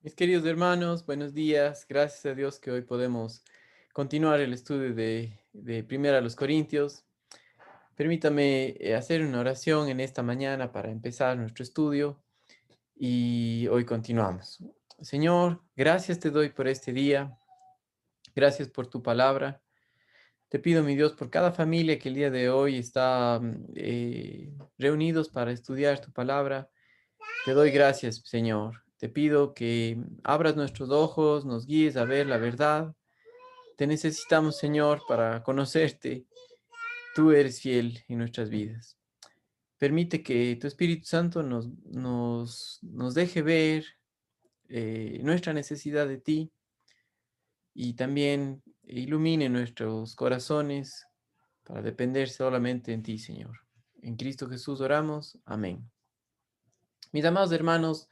Mis queridos hermanos, buenos días. Gracias a Dios que hoy podemos continuar el estudio de Primera a los Corintios. Permítame hacer una oración en esta mañana para empezar nuestro estudio y hoy continuamos. Señor, gracias te doy por este día. Gracias por tu palabra. Te pido, mi Dios, por cada familia que el día de hoy está reunidos para estudiar tu palabra. Te doy gracias, Señor. Te pido que abras nuestros ojos, nos guíes a ver la verdad. Te necesitamos, Señor, para conocerte. Tú eres fiel en nuestras vidas. Permite que tu Espíritu Santo nos deje ver nuestra necesidad de ti y también ilumine nuestros corazones para depender solamente en ti, Señor. En Cristo Jesús oramos. Amén. Mis amados hermanos,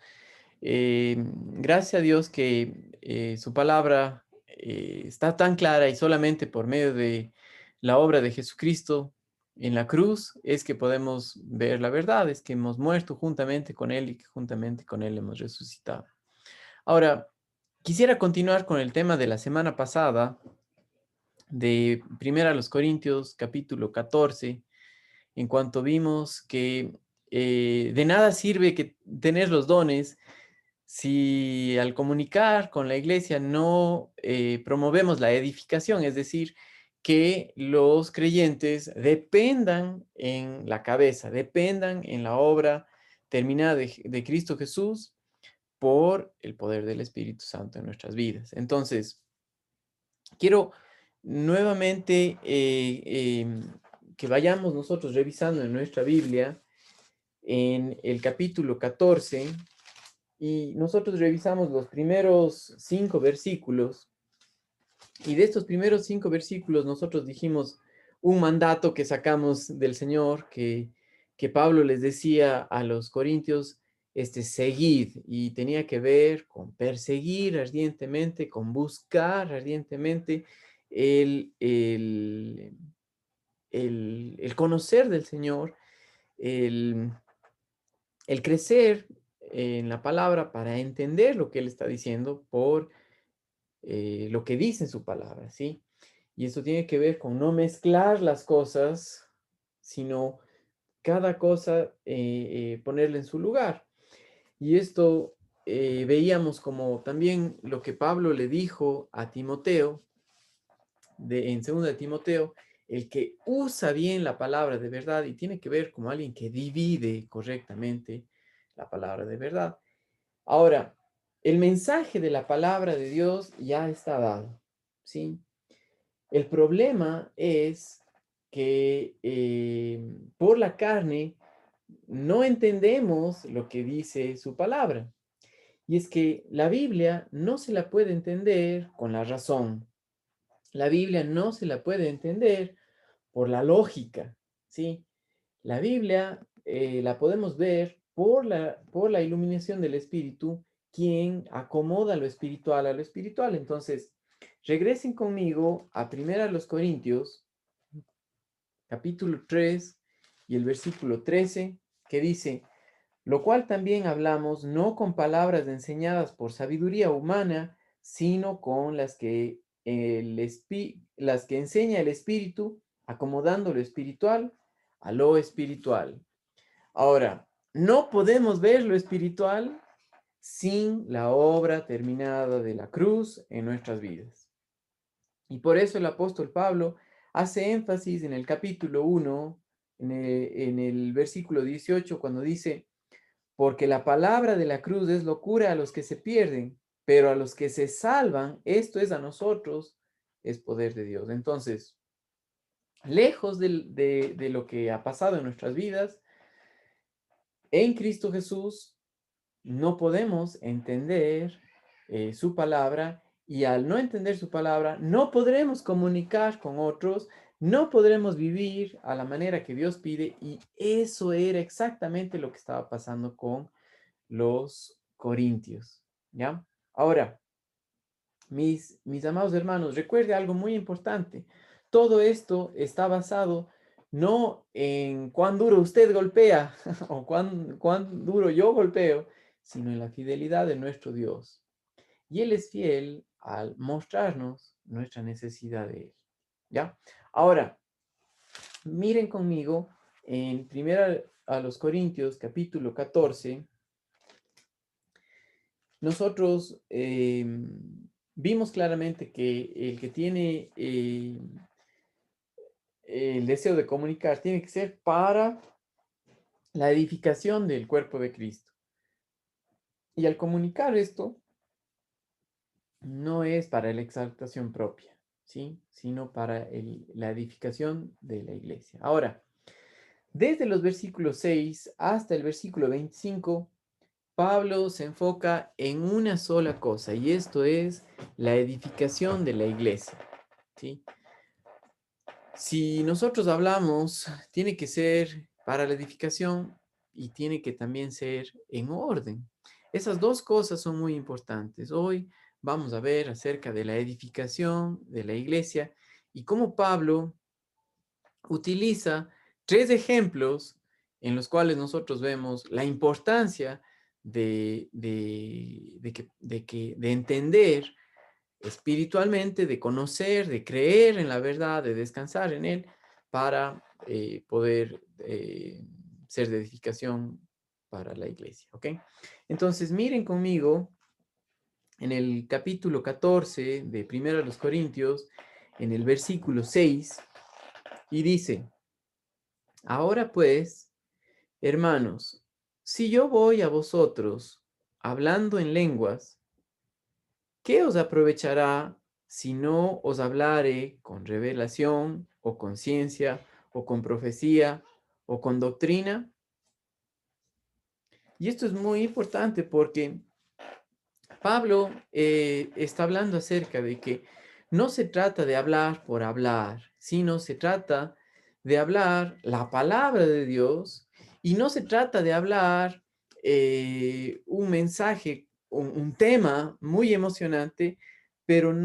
gracias a Dios que su palabra está tan clara y solamente por medio de la obra de Jesucristo en la cruz es que podemos ver la verdad, es que hemos muerto juntamente con Él y que juntamente con Él hemos resucitado. Ahora, quisiera continuar con el tema de la semana pasada de Primera a los Corintios, capítulo 14, en cuanto vimos que de nada sirve que tener los dones si al comunicar con la iglesia no promovemos la edificación, es decir, que los creyentes dependan en la cabeza, dependan en la obra terminada de Cristo Jesús por el poder del Espíritu Santo en nuestras vidas. Entonces, quiero nuevamente que vayamos nosotros revisando en nuestra Biblia en el capítulo 14 y nosotros revisamos los primeros 5 versículos y de estos primeros 5 versículos nosotros dijimos un mandato que sacamos del Señor que Pablo les decía a los corintios, seguid, y tenía que ver con perseguir ardientemente, con buscar ardientemente el, el, el conocer del Señor, el, el crecer en la palabra para entender lo que Él está diciendo por lo que dice en su palabra, ¿sí? Y eso tiene que ver con no mezclar las cosas, sino cada cosa ponerla en su lugar. Y esto veíamos como también lo que Pablo le dijo a Timoteo, en 2 de Timoteo, el que usa bien la palabra de verdad y tiene que ver como alguien que divide correctamente la palabra de verdad. Ahora, el mensaje de la palabra de Dios ya está dado, ¿sí? El problema es que por la carne no entendemos lo que dice su palabra. Y es que la Biblia no se la puede entender con la razón. La Biblia no se la puede entender por la lógica, ¿sí? La Biblia la podemos ver por la iluminación del Espíritu, quien acomoda lo espiritual a lo espiritual. Entonces, regresen conmigo a Primera los Corintios, capítulo 3 y el versículo 13, que dice, lo cual también hablamos no con palabras enseñadas por sabiduría humana, sino con las que enseña el Espíritu, acomodando lo espiritual a lo espiritual. Ahora, no podemos ver lo espiritual sin la obra terminada de la cruz en nuestras vidas. Y por eso el apóstol Pablo hace énfasis en el capítulo 1, en el versículo 18, cuando dice, porque la palabra de la cruz es locura a los que se pierden, pero a los que se salvan, esto es a nosotros, es poder de Dios. Entonces, lejos de lo que ha pasado en nuestras vidas, en Cristo Jesús no podemos entender su palabra y al no entender su palabra no podremos comunicar con otros, no podremos vivir a la manera que Dios pide y eso era exactamente lo que estaba pasando con los corintios, ¿ya? Ahora, mis amados hermanos, recuerde algo muy importante. Todo esto está basado no en cuán duro usted golpea o cuán duro yo golpeo, sino en la fidelidad de nuestro Dios. y Él es fiel al mostrarnos nuestra necesidad de Él. ¿Ya? Ahora, miren conmigo en primera a los Corintios, capítulo 14. Nosotros vimos claramente que el que tiene el deseo de comunicar tiene que ser para la edificación del cuerpo de Cristo. Y al comunicar esto, no es para la exaltación propia, ¿sí? Sino para la edificación de la iglesia. Ahora, desde los versículos 6 hasta el versículo 25, Pablo se enfoca en una sola cosa, y esto es la edificación de la iglesia, ¿sí? Si nosotros hablamos, tiene que ser para la edificación y tiene que también ser en orden. Esas dos cosas son muy importantes. Hoy vamos a ver acerca de la edificación de la iglesia y cómo Pablo utiliza tres ejemplos en los cuales nosotros vemos la importancia de entender espiritualmente, de conocer, de creer en la verdad, de descansar en Él, para poder ser de edificación para la iglesia, ¿ok? Entonces, miren conmigo en el capítulo 14 de Primera de los Corintios, en el versículo 6, y dice, ahora pues, hermanos, si yo voy a vosotros hablando en lenguas, ¿qué os aprovechará si no os hablare con revelación o con ciencia o con profecía o con doctrina? Y esto es muy importante porque Pablo está hablando acerca de que no se trata de hablar por hablar, sino se trata de hablar la palabra de Dios y no se trata de hablar un mensaje, un tema muy emocionante, pero que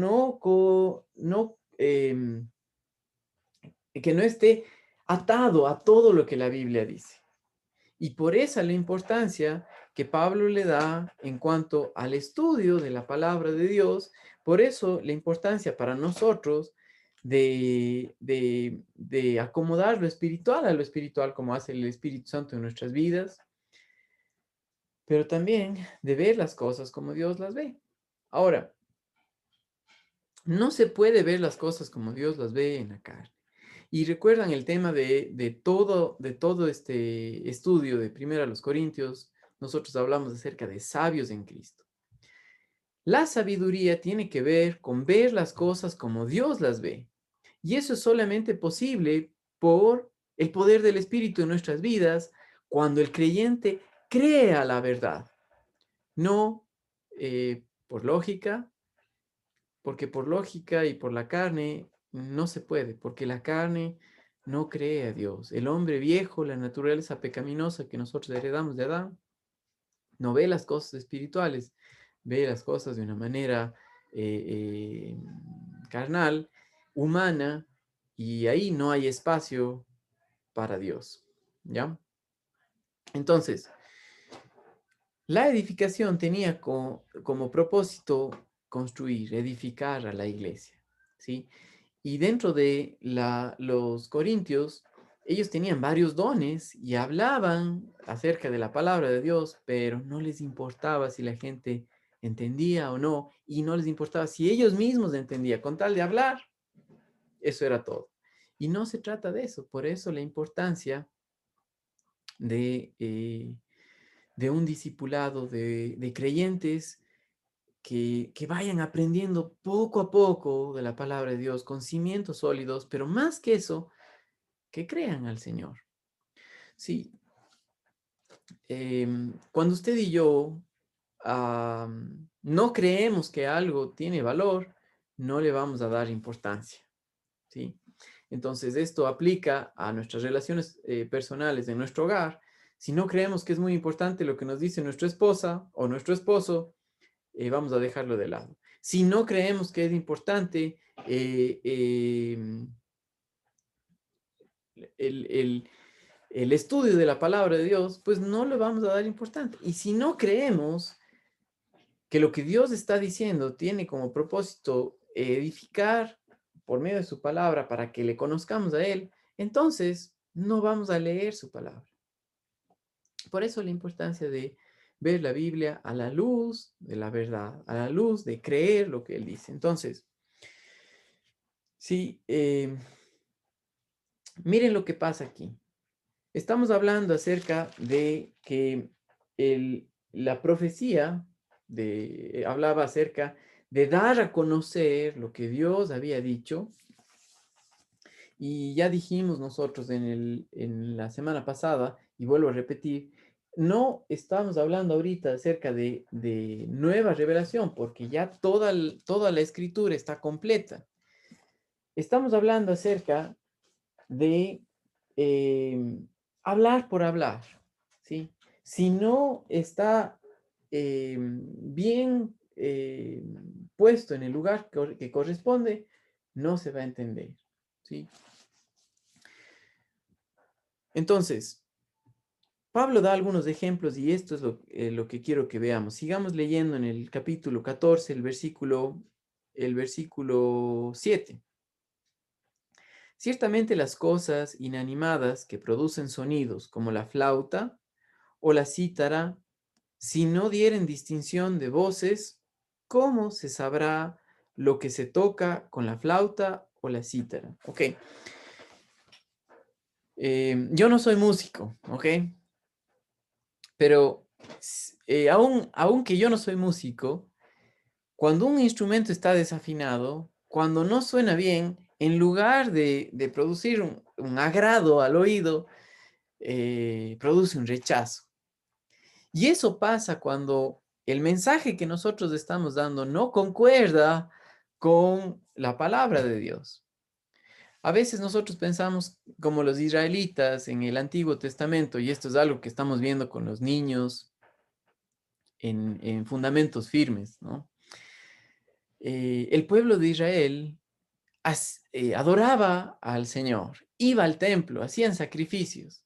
no esté atado a todo lo que la Biblia dice. Y por esa la importancia que Pablo le da en cuanto al estudio de la palabra de Dios, por eso la importancia para nosotros de acomodar lo espiritual a lo espiritual como hace el Espíritu Santo en nuestras vidas, pero también de ver las cosas como Dios las ve. Ahora, no se puede ver las cosas como Dios las ve en la carne. Y recuerdan el tema de todo este estudio de Primera a los Corintios, nosotros hablamos acerca de sabios en Cristo. La sabiduría tiene que ver con ver las cosas como Dios las ve. Y eso es solamente posible por el poder del Espíritu en nuestras vidas cuando el creyente crea la verdad, no por lógica, porque por lógica y por la carne no se puede, porque la carne no cree a Dios. El hombre viejo, la naturaleza pecaminosa que nosotros heredamos de Adán, no ve las cosas espirituales, ve las cosas de una manera carnal, humana, y ahí no hay espacio para Dios. ¿Ya? Entonces, la edificación tenía como propósito construir, edificar a la iglesia, ¿sí? Y dentro de los corintios, ellos tenían varios dones y hablaban acerca de la palabra de Dios, pero no les importaba si la gente entendía o no, y no les importaba si ellos mismos entendían, con tal de hablar, eso era todo. Y no se trata de eso, por eso la importancia de, eh, de un discipulado de creyentes que vayan aprendiendo poco a poco de la palabra de Dios con cimientos sólidos, pero más que eso, que crean al Señor. Sí, cuando usted y yo no creemos que algo tiene valor, no le vamos a dar importancia, ¿sí? Entonces, esto aplica a nuestras relaciones personales en nuestro hogar. Si no creemos que es muy importante lo que nos dice nuestra esposa o nuestro esposo, vamos a dejarlo de lado. Si no creemos que es importante el, el, el estudio de la palabra de Dios, pues no le vamos a dar importancia. Y si no creemos que lo que Dios está diciendo tiene como propósito edificar por medio de su palabra para que le conozcamos a Él, entonces no vamos a leer su palabra. Por eso la importancia de ver la Biblia a la luz de la verdad, a la luz de creer lo que Él dice. Entonces, sí, miren lo que pasa aquí. Estamos hablando acerca de que la profecía hablaba acerca de dar a conocer lo que Dios había dicho. Y ya dijimos nosotros en la semana pasada, y vuelvo a repetir, no estamos hablando ahorita acerca de nueva revelación, porque ya toda la escritura está completa. Estamos hablando acerca de hablar por hablar, ¿sí? Si no está bien puesto en el lugar que corresponde, no se va a entender, ¿sí? Entonces, Pablo da algunos ejemplos y esto es lo que quiero que veamos. Sigamos leyendo en el capítulo 14, el versículo 7. Ciertamente las cosas inanimadas que producen sonidos como la flauta o la cítara, si no dieren distinción de voces, ¿cómo se sabrá lo que se toca con la flauta o la cítara? Ok. Yo no soy músico, ¿ok? Pero aunque yo no soy músico, cuando un instrumento está desafinado, cuando no suena bien, en lugar de producir un agrado al oído, produce un rechazo. Y eso pasa cuando el mensaje que nosotros estamos dando no concuerda con la palabra de Dios. A veces nosotros pensamos como los israelitas en el Antiguo Testamento, y esto es algo que estamos viendo con los niños en fundamentos firmes, ¿no? El pueblo de Israel adoraba al Señor, iba al templo, hacían sacrificios,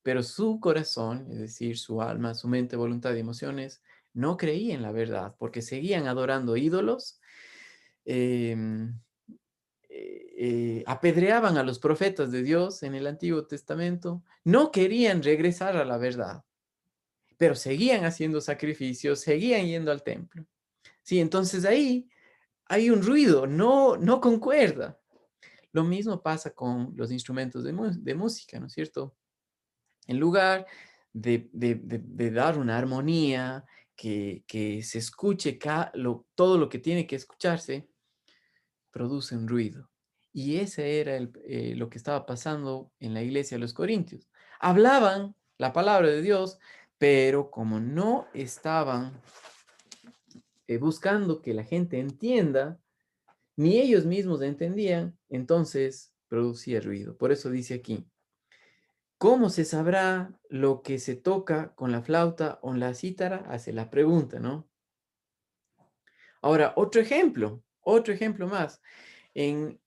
pero su corazón, es decir, su alma, su mente, voluntad y emociones, no creían en la verdad, porque seguían adorando ídolos, em, apedreaban a los profetas de Dios en el Antiguo Testamento, no querían regresar a la verdad, pero seguían haciendo sacrificios, seguían yendo al templo. Sí, entonces ahí hay un ruido, no concuerda. Lo mismo pasa con los instrumentos de música, ¿no es cierto? En lugar de dar una armonía, que se escuche todo lo que tiene que escucharse, produce un ruido. Y ese era lo que estaba pasando en la iglesia de los Corintios. Hablaban la palabra de Dios, pero como no estaban buscando que la gente entienda, ni ellos mismos entendían, entonces producía ruido. Por eso dice aquí, ¿cómo se sabrá lo que se toca con la flauta o la cítara? Hace la pregunta, ¿no? Ahora, otro ejemplo más. En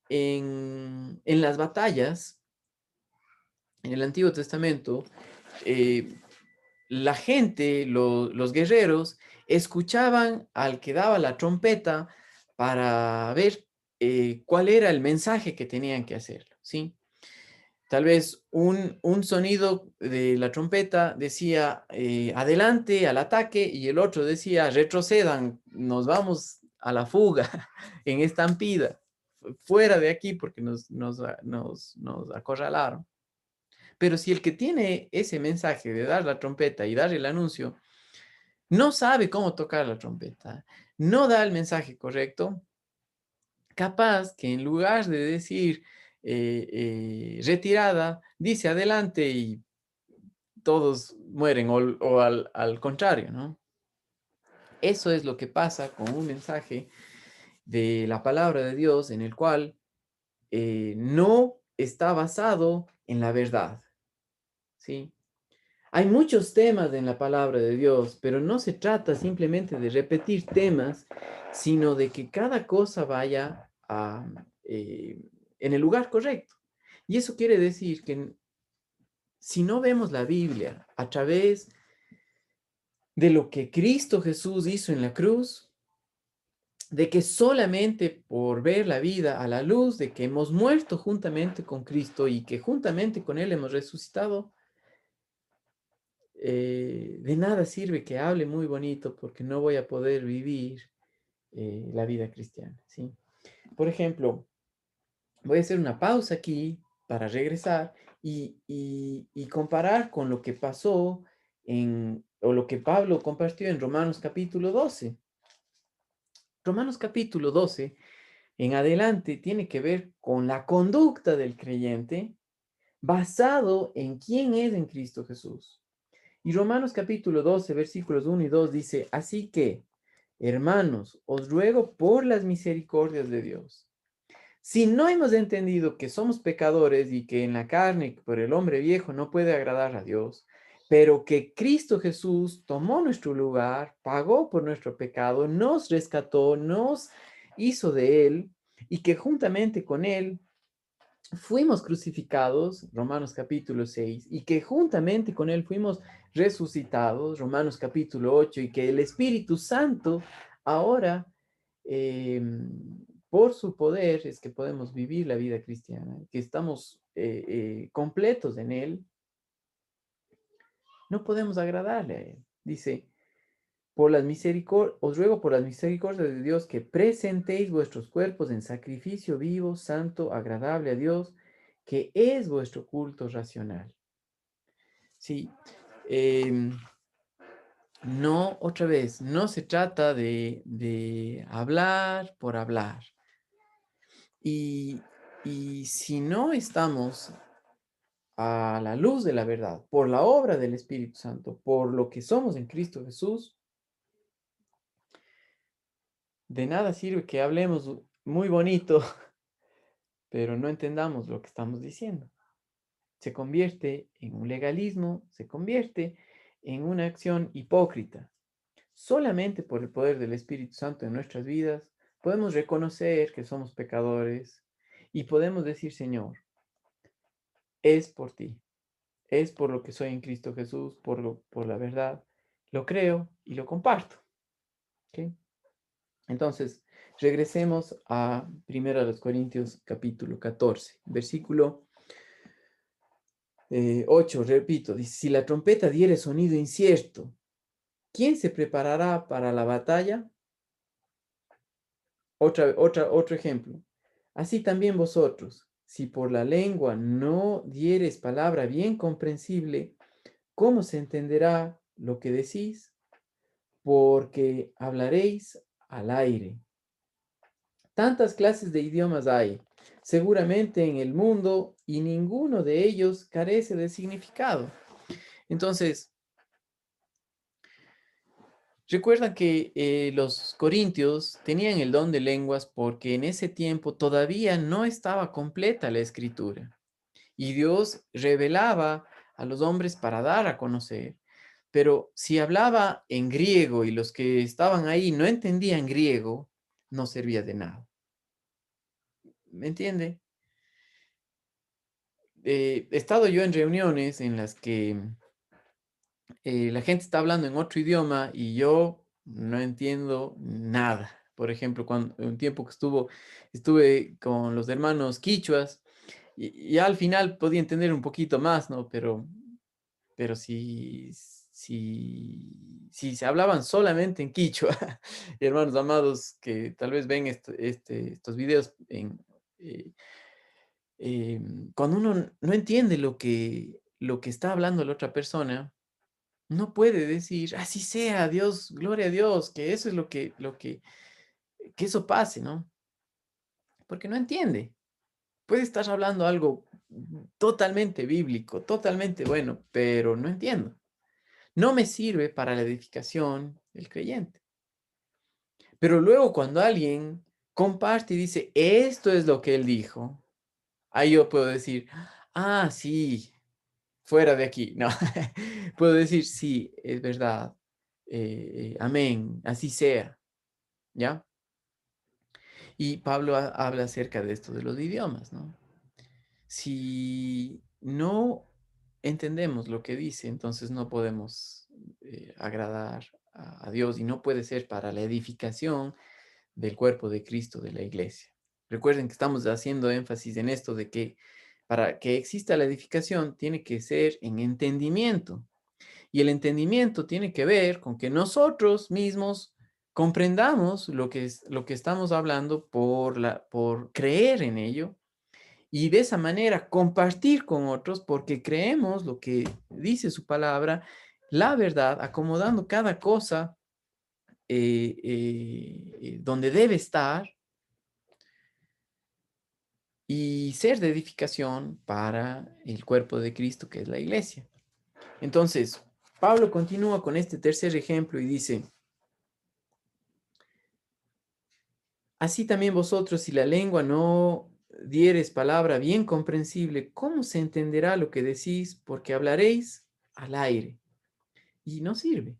las batallas, en el Antiguo Testamento, eh, la gente, los guerreros, escuchaban al que daba la trompeta para ver cuál era el mensaje que tenían que hacer, ¿sí? Tal vez un sonido de la trompeta decía adelante al ataque y el otro decía retrocedan, nos vamos a la fuga, en estampida, fuera de aquí porque nos acorralaron. Pero si el que tiene ese mensaje de dar la trompeta y dar el anuncio no sabe cómo tocar la trompeta, no da el mensaje correcto, capaz que en lugar de decir retirada, dice adelante y todos mueren o al contrario, ¿no? Eso es lo que pasa con un mensaje de la palabra de Dios en el cual no está basado en la verdad, ¿sí? Hay muchos temas en la palabra de Dios, pero no se trata simplemente de repetir temas, sino de que cada cosa vaya en el lugar correcto. Y eso quiere decir que si no vemos la Biblia a través de lo que Cristo Jesús hizo en la cruz, de que solamente por ver la vida a la luz de que hemos muerto juntamente con Cristo y que juntamente con Él hemos resucitado, de nada sirve que hable muy bonito porque no voy a poder vivir la vida cristiana, ¿sí? Por ejemplo, voy a hacer una pausa aquí para regresar y comparar con lo que pasó o lo que Pablo compartió en Romanos capítulo 12. Romanos capítulo 12 en adelante tiene que ver con la conducta del creyente basado en quién es en Cristo Jesús. Y Romanos capítulo 12, versículos 1 y 2 dice, así que, hermanos, os ruego por las misericordias de Dios. Si no hemos entendido que somos pecadores y que en la carne, por el hombre viejo, no puede agradar a Dios, pero que Cristo Jesús tomó nuestro lugar, pagó por nuestro pecado, nos rescató, nos hizo de Él, y que juntamente con Él fuimos crucificados, Romanos capítulo 6, y que juntamente con Él fuimos resucitados, Romanos capítulo 8, y que el Espíritu Santo ahora, por su poder, es que podemos vivir la vida cristiana, que estamos completos en Él, no podemos agradarle a Él. Dice, os ruego por las misericordias de Dios que presentéis vuestros cuerpos en sacrificio vivo, santo, agradable a Dios, que es vuestro culto racional. Sí, em, no, otra vez, no se trata de hablar por hablar. Y, y si no estamos a la luz de la verdad, por la obra del Espíritu Santo, por lo que somos en Cristo Jesús, de nada sirve que hablemos muy bonito pero no entendamos lo que estamos diciendo. Se convierte en un legalismo, se convierte en una acción hipócrita. Solamente por el poder del Espíritu Santo en nuestras vidas podemos reconocer que somos pecadores y podemos decir, Señor, es por ti, es por lo que soy en Cristo Jesús, por la verdad. Lo creo y lo comparto. ¿Ok? Entonces, regresemos a 1 Corintios capítulo 14, versículo 8, repito, dice, si la trompeta diere sonido incierto, ¿quién se preparará para la batalla? Otro ejemplo. Así también vosotros, si por la lengua no dieres palabra bien comprensible, ¿cómo se entenderá lo que decís? Porque hablaréis al aire. Tantas clases de idiomas hay, seguramente en el mundo, y ninguno de ellos carece de significado. Entonces, recuerda que los corintios tenían el don de lenguas porque en ese tiempo todavía no estaba completa la escritura y Dios revelaba a los hombres para dar a conocer. Pero si hablaba en griego y los que estaban ahí no entendían griego, no servía de nada. ¿Me entiende? He estado yo en reuniones en las que la gente está hablando en otro idioma y yo no entiendo nada. Por ejemplo, cuando un tiempo que estuve con los hermanos quichuas y al final podía entender un poquito más, ¿no? Pero si se hablaban solamente en quichua, hermanos amados que tal vez ven estos videos eh, cuando uno no entiende lo que está hablando la otra persona, no puede decir, así sea, Dios, gloria a Dios, que eso es que eso pase, ¿no? Porque no entiende. Puede estar hablando algo totalmente bíblico, totalmente bueno, pero no entiendo. No me sirve para la edificación del creyente. Pero luego cuando alguien comparte y dice, esto es lo que él dijo, ahí yo puedo decir, ah, sí, fuera de aquí. No, puedo decir, sí, es verdad. Amén, así sea. ¿Ya? Y Pablo habla acerca de esto de los idiomas, ¿no? Si no entendemos lo que dice, entonces no podemos agradar a Dios y no puede ser para la edificación del cuerpo de Cristo, de la iglesia. Recuerden que estamos haciendo énfasis en esto de que para que exista la edificación tiene que ser en entendimiento. Y el entendimiento tiene que ver con que nosotros mismos comprendamos lo que estamos hablando por creer en ello y de esa manera compartir con otros porque creemos lo que dice su palabra, la verdad, acomodando cada cosa donde debe estar y ser de edificación para el cuerpo de Cristo, que es la iglesia. Entonces, Pablo continúa con este tercer ejemplo y dice, así también vosotros, si la lengua no dieres palabra bien comprensible, ¿cómo se entenderá lo que decís? Porque hablaréis al aire y no sirve.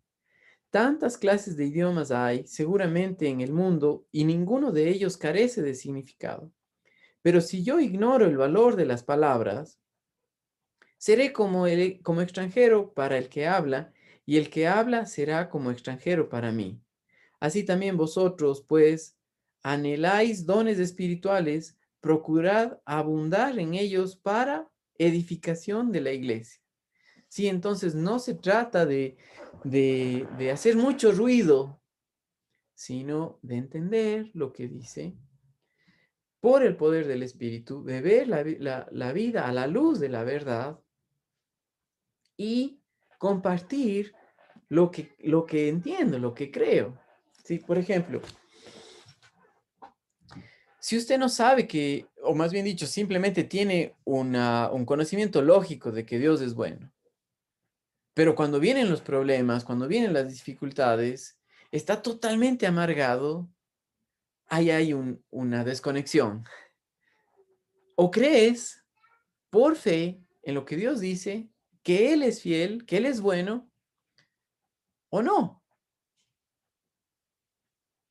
Tantas clases de idiomas hay seguramente en el mundo y ninguno de ellos carece de significado. Pero si yo ignoro el valor de las palabras, seré como extranjero para el que habla, y el que habla será como extranjero para mí. Así también vosotros, pues, anheláis dones espirituales, procurad abundar en ellos para edificación de la iglesia. Sí, entonces no se trata de hacer mucho ruido, sino de entender lo que dice por el poder del Espíritu, de ver la vida a la luz de la verdad y compartir lo que entiendo, lo que creo. Sí, por ejemplo, si usted no sabe que, o más bien dicho, simplemente tiene un conocimiento lógico de que Dios es bueno, pero cuando vienen los problemas, cuando vienen las dificultades, está totalmente amargado, ahí hay una desconexión. O crees por fe en lo que Dios dice, que Él es fiel, que Él es bueno, o no.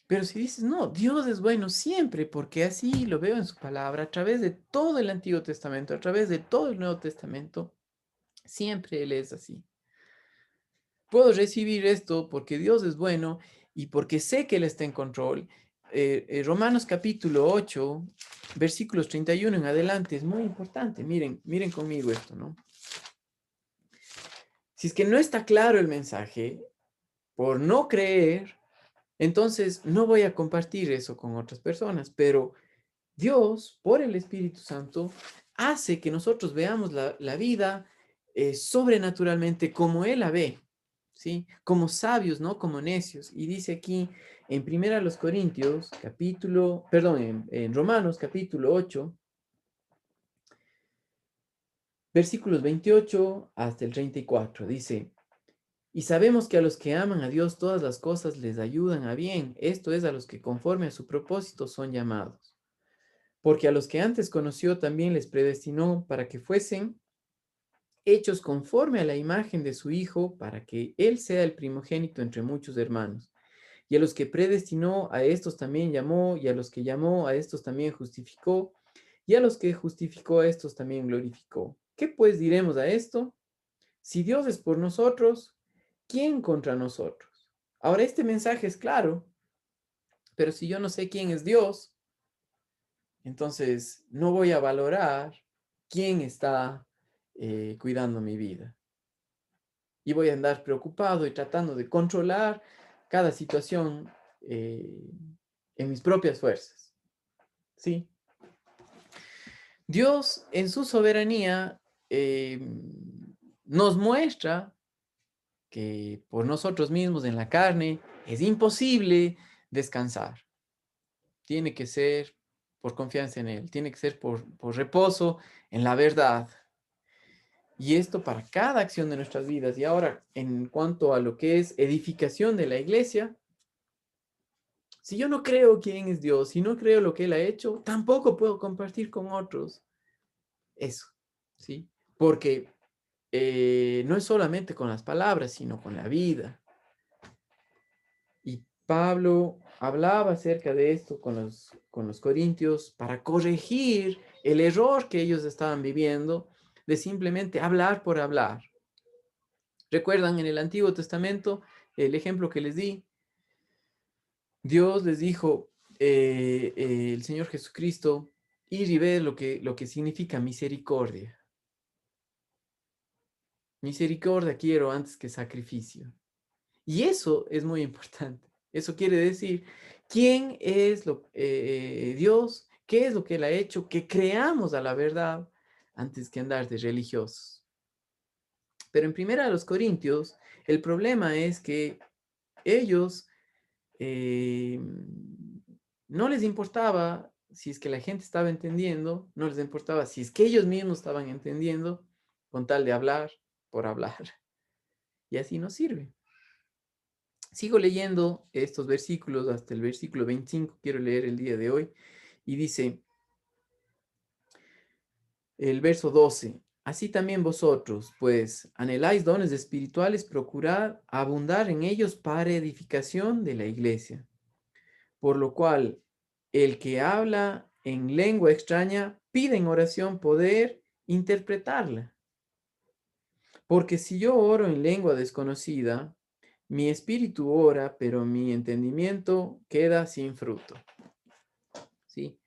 Pero si dices, no, Dios es bueno siempre, porque así lo veo en su palabra, a través de todo el Antiguo Testamento, a través de todo el Nuevo Testamento, siempre Él es así. Puedo recibir esto porque Dios es bueno y porque sé que Él está en control. Romanos capítulo 8, versículos 31 en adelante, es muy importante. Miren, miren conmigo esto, ¿no? Si es que no está claro el mensaje, por no creer, entonces no voy a compartir eso con otras personas, pero Dios, por el Espíritu Santo, hace que nosotros veamos la vida sobrenaturalmente como Él la ve, ¿sí? Como sabios, no como necios. Y dice aquí en Primera los Corintios, capítulo, perdón, en Romanos, capítulo 8, versículos 28 hasta el 34, dice, y sabemos que a los que aman a Dios todas las cosas les ayudan a bien, esto es a los que conforme a su propósito son llamados. Porque a los que antes conoció también les predestinó para que fuesen hechos conforme a la imagen de su Hijo, para que Él sea el primogénito entre muchos hermanos. Y a los que predestinó, a estos también llamó, y a los que llamó, a estos también justificó, y a los que justificó, a estos también glorificó. ¿Qué pues diremos a esto? Si Dios es por nosotros, ¿quién contra nosotros? Ahora, este mensaje es claro, pero si yo no sé quién es Dios, entonces no voy a valorar quién está cuidando mi vida. Y voy a andar preocupado y tratando de controlar cada situación en mis propias fuerzas. ¿Sí? Dios en su soberanía nos muestra que por nosotros mismos en la carne es imposible descansar. Tiene que ser por confianza en Él, tiene que ser por reposo en la verdad. Y esto para cada acción de nuestras vidas. Y ahora, en cuanto a lo que es edificación de la iglesia, si yo no creo quién es Dios, si no creo lo que Él ha hecho, tampoco puedo compartir con otros eso, ¿sí? Porque no es solamente con las palabras, sino con la vida. Y Pablo hablaba acerca de esto con los corintios para corregir el error que ellos estaban viviendo de simplemente hablar por hablar. ¿Recuerdan en el Antiguo Testamento el ejemplo que les di? Dios les dijo, el Señor Jesucristo, ir y ver lo que significa misericordia. Misericordia quiero antes que sacrificio. Y eso es muy importante. Eso quiere decir, ¿quién es Dios? ¿Qué es lo que Él ha hecho? Que creamos a la verdad antes que andar de religiosos. Pero en primera de los Corintios, el problema es que ellos eh, no les importaba si es que la gente estaba entendiendo, no les importaba si es que ellos mismos estaban entendiendo, con tal de hablar por hablar. Y así no sirve. Sigo leyendo estos versículos hasta el versículo 25, quiero leer el día de hoy, y dice el verso 12, así también vosotros, pues anheláis dones espirituales, procurad abundar en ellos para edificación de la iglesia. Por lo cual, el que habla en lengua extraña pide en oración poder interpretarla. Porque si yo oro en lengua desconocida, mi espíritu ora, pero mi entendimiento queda sin fruto. ¿Sí?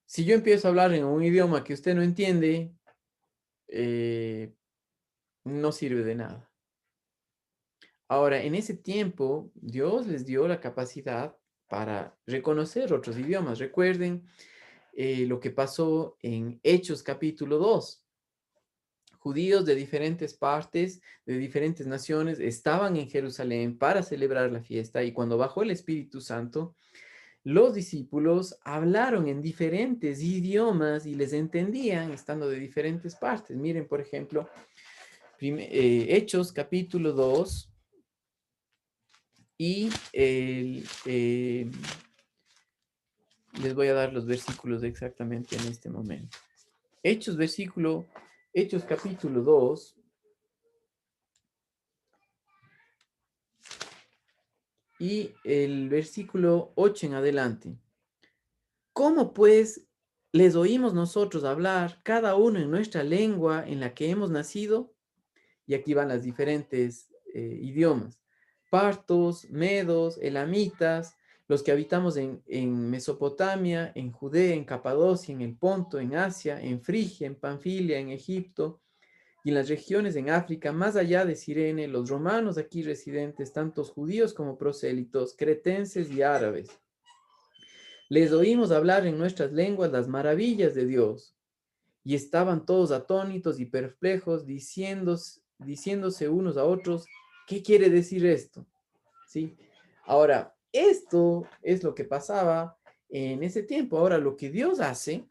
Si yo empiezo a hablar en un idioma que usted no entiende, eh, no sirve de nada. Ahora, en ese tiempo, Dios les dio la capacidad para reconocer otros idiomas. Recuerden lo que pasó en Hechos capítulo 2. Judíos de diferentes partes, de diferentes naciones, estaban en Jerusalén para celebrar la fiesta y cuando bajó el Espíritu Santo, los discípulos hablaron en diferentes idiomas y les entendían estando de diferentes partes. Miren, por ejemplo, Hechos capítulo 2 y les voy a dar los versículos exactamente en este momento. Hechos capítulo 2 y el versículo 8 en adelante. ¿Cómo pues les oímos nosotros hablar, cada uno en nuestra lengua en la que hemos nacido? Y aquí van las diferentes idiomas. Partos, medos, elamitas, los que habitamos en Mesopotamia, en Judea, en Capadocia, en el Ponto, en Asia, en Frigia, en Panfilia, en Egipto, y en las regiones en África, más allá de Cirene, los romanos aquí residentes, tantos judíos como prosélitos, cretenses y árabes. Les oímos hablar en nuestras lenguas las maravillas de Dios, y estaban todos atónitos y perplejos, diciéndose unos a otros, ¿qué quiere decir esto? ¿Sí? Ahora, esto es lo que pasaba en ese tiempo. Ahora, lo que Dios hace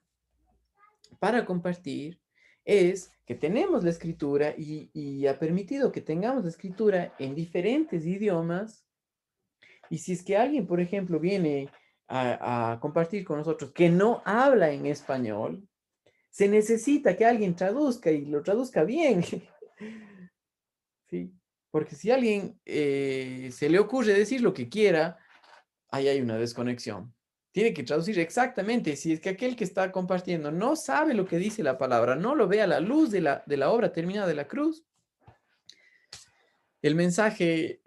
para compartir es que tenemos la escritura y ha permitido que tengamos la escritura en diferentes idiomas. Y si es que alguien, por ejemplo, viene a compartir con nosotros que no habla en español, se necesita que alguien traduzca y lo traduzca bien. ¿Sí? Porque si a alguien se le ocurre decir lo que quiera, ahí hay una desconexión. Tiene que traducir exactamente. Si es que aquel que está compartiendo no sabe lo que dice la palabra, no lo ve a la luz de la obra terminada de la cruz, el mensaje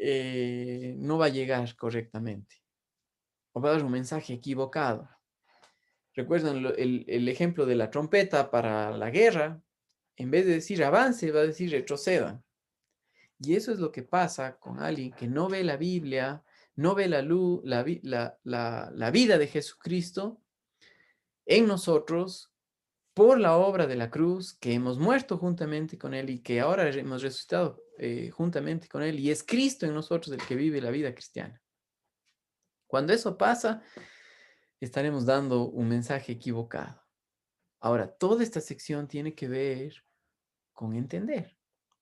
no va a llegar correctamente. O va a dar un mensaje equivocado. ¿Recuerdan el ejemplo de la trompeta para la guerra? En vez de decir avance, va a decir retroceda. Y eso es lo que pasa con alguien que no ve la Biblia, no ve la luz, la vida de Jesucristo en nosotros por la obra de la cruz, que hemos muerto juntamente con Él y que ahora hemos resucitado juntamente con Él. Y es Cristo en nosotros el que vive la vida cristiana. Cuando eso pasa, estaremos dando un mensaje equivocado. Ahora, toda esta sección tiene que ver con entender.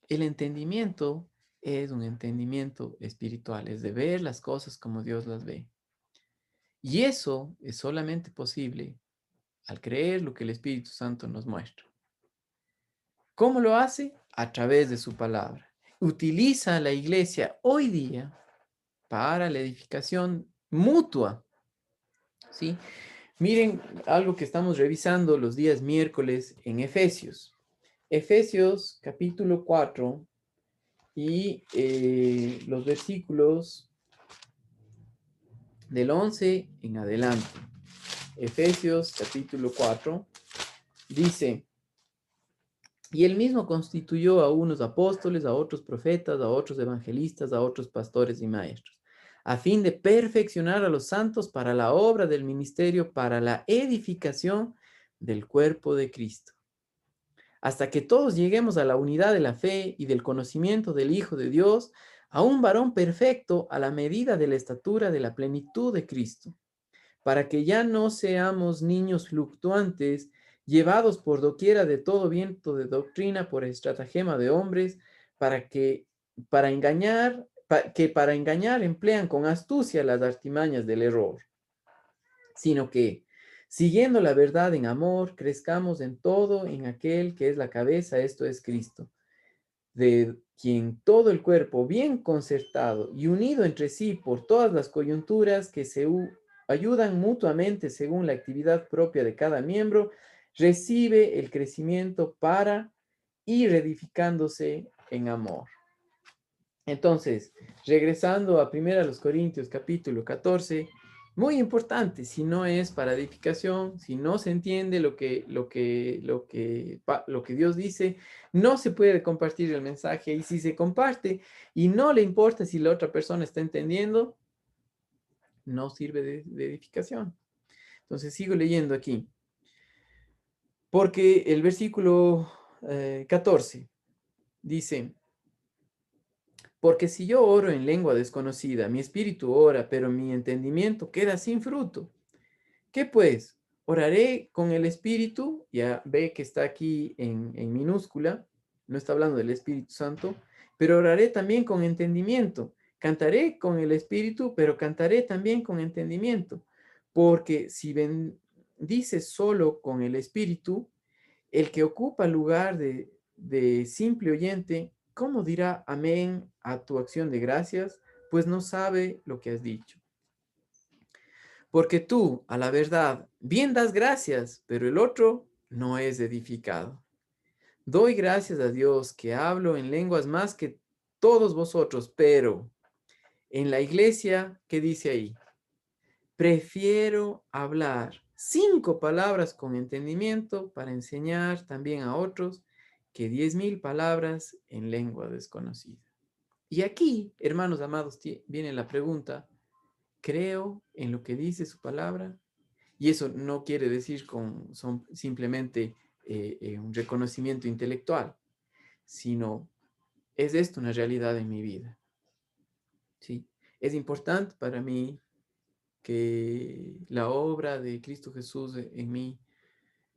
El entendimiento es un entendimiento espiritual, es de ver las cosas como Dios las ve. Y eso es solamente posible al creer lo que el Espíritu Santo nos muestra. ¿Cómo lo hace? A través de su palabra. Utiliza la iglesia hoy día para la edificación mutua. ¿Sí? Miren algo que estamos revisando los días miércoles en Efesios. Efesios capítulo 4 y los versículos del 11 en adelante. Efesios capítulo 4 dice: y él mismo constituyó a unos apóstoles, a otros profetas, a otros evangelistas, a otros pastores y maestros, a fin de perfeccionar a los santos para la obra del ministerio, para la edificación del cuerpo de Cristo, hasta que todos lleguemos a la unidad de la fe y del conocimiento del Hijo de Dios, a un varón perfecto a la medida de la estatura de la plenitud de Cristo, para que ya no seamos niños fluctuantes, llevados por doquiera de todo viento de doctrina, por estratagema de hombres, para que para engañar emplean con astucia las artimañas del error, sino que, siguiendo la verdad en amor, crezcamos en todo en aquel que es la cabeza, esto es Cristo, de quien todo el cuerpo, bien concertado y unido entre sí por todas las coyunturas que se ayudan mutuamente según la actividad propia de cada miembro, recibe el crecimiento para ir edificándose en amor. Entonces, regresando a 1 Corintios capítulo 14, muy importante, si no es para edificación, si no se entiende lo que Dios dice, no se puede compartir el mensaje. Y si se comparte y no le importa si la otra persona está entendiendo, no sirve de edificación. Entonces, sigo leyendo aquí. Porque el versículo 14 dice: porque si yo oro en lengua desconocida, mi espíritu ora, pero mi entendimiento queda sin fruto. ¿Qué pues? Oraré con el espíritu, ya ve que está aquí en minúscula, no está hablando del Espíritu Santo, pero oraré también con entendimiento. Cantaré con el espíritu, pero cantaré también con entendimiento. Porque si bendice solo con el espíritu, el que ocupa el lugar de simple oyente, ¿cómo dirá amén a tu acción de gracias? Pues no sabe lo que has dicho. Porque tú, a la verdad, bien das gracias, pero el otro no es edificado. Doy gracias a Dios que hablo en lenguas más que todos vosotros, pero en la iglesia, ¿qué dice ahí? Prefiero hablar 5 palabras con entendimiento para enseñar también a otros que 10,000 palabras en lengua desconocida. Y aquí, hermanos amados, viene la pregunta: ¿creo en lo que dice su palabra? Y eso no quiere decir simplemente un reconocimiento intelectual, sino, ¿es esto una realidad en mi vida? ¿Sí? Es importante para mí que la obra de Cristo Jesús en mí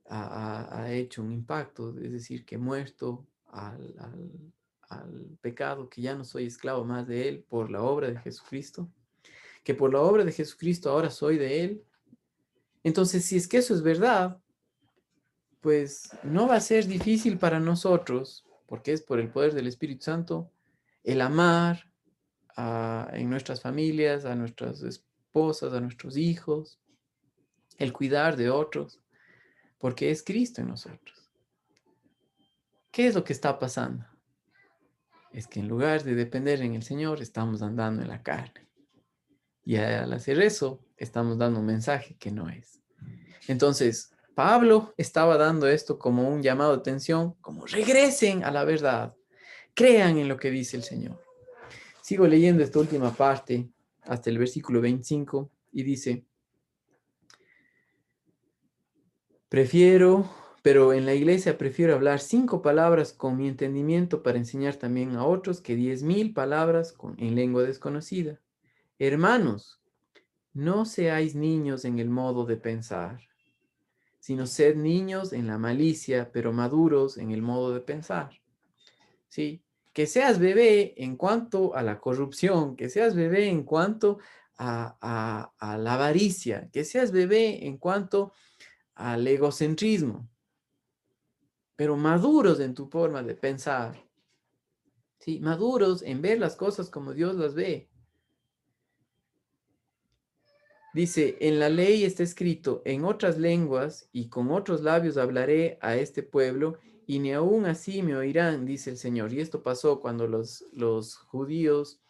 ha hecho un impacto, es decir, que he muerto al pecado, que ya no soy esclavo más de él por la obra de Jesucristo, que por la obra de Jesucristo ahora soy de él. Entonces, si es que eso es verdad, pues no va a ser difícil para nosotros, porque es por el poder del Espíritu Santo, el amar en nuestras familias, a nuestras esposas, a nuestros hijos, el cuidar de otros, porque es Cristo en nosotros. ¿Qué es lo que está pasando? Es que en lugar de depender en el Señor, estamos andando en la carne. Y al hacer eso, estamos dando un mensaje que no es. Entonces, Pablo estaba dando esto como un llamado de atención, como regresen a la verdad, crean en lo que dice el Señor. Sigo leyendo esta última parte hasta el versículo 25 y dice: pero en la iglesia prefiero hablar 5 palabras con mi entendimiento para enseñar también a otros que 10,000 palabras en lengua desconocida. Hermanos, no seáis niños en el modo de pensar, sino sed niños en la malicia, pero maduros en el modo de pensar. ¿Sí? Que seas bebé en cuanto a la corrupción, que seas bebé en cuanto a la avaricia, que seas bebé en cuanto al egocentrismo, pero maduros en tu forma de pensar, ¿sí? Maduros en ver las cosas como Dios las ve. Dice, en la ley está escrito, en otras lenguas y con otros labios hablaré a este pueblo y ni aún así me oirán, dice el Señor. Y esto pasó cuando los judíos,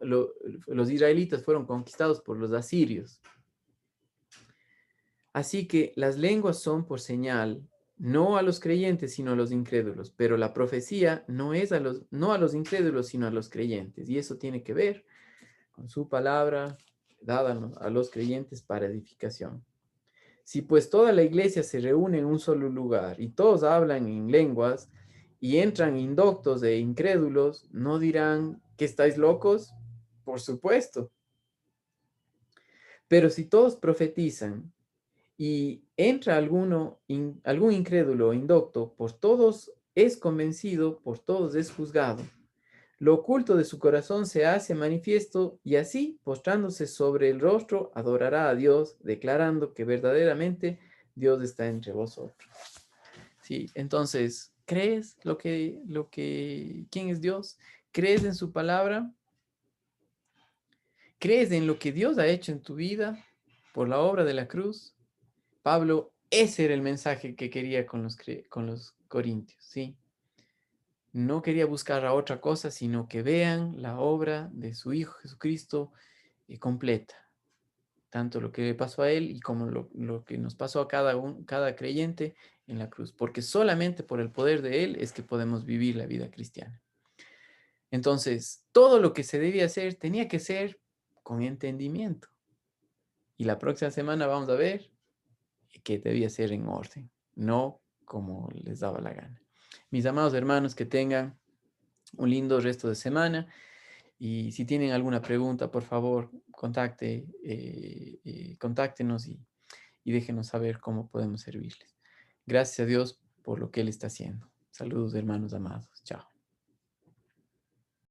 los israelitas fueron conquistados por los asirios. Así que las lenguas son por señal, no a los creyentes, sino a los incrédulos. Pero la profecía no es no a los incrédulos, sino a los creyentes. Y eso tiene que ver con su palabra dada a los creyentes para edificación. Si pues toda la iglesia se reúne en un solo lugar y todos hablan en lenguas y entran indoctos e incrédulos, ¿no dirán que estáis locos? Por supuesto. Pero si todos profetizan y entra algún incrédulo o indocto, por todos es convencido, por todos es juzgado. Lo oculto de su corazón se hace manifiesto y así, postrándose sobre el rostro, adorará a Dios, declarando que verdaderamente Dios está entre vosotros. Sí, entonces, ¿crees quién es Dios? ¿Crees en su palabra? ¿Crees en lo que Dios ha hecho en tu vida por la obra de la cruz? Pablo, ese era el mensaje que quería con los corintios, ¿sí? No quería buscar a otra cosa, sino que vean la obra de su Hijo Jesucristo completa, tanto lo que le pasó a él y como lo que nos pasó a cada creyente en la cruz, porque solamente por el poder de él es que podemos vivir la vida cristiana. Entonces, todo lo que se debía hacer tenía que ser con entendimiento. Y la próxima semana vamos a ver que debía ser en orden, no como les daba la gana. Mis amados hermanos, que tengan un lindo resto de semana. Y si tienen alguna pregunta, por favor, contáctenos y déjenos saber cómo podemos servirles. Gracias a Dios por lo que Él está haciendo. Saludos, hermanos amados.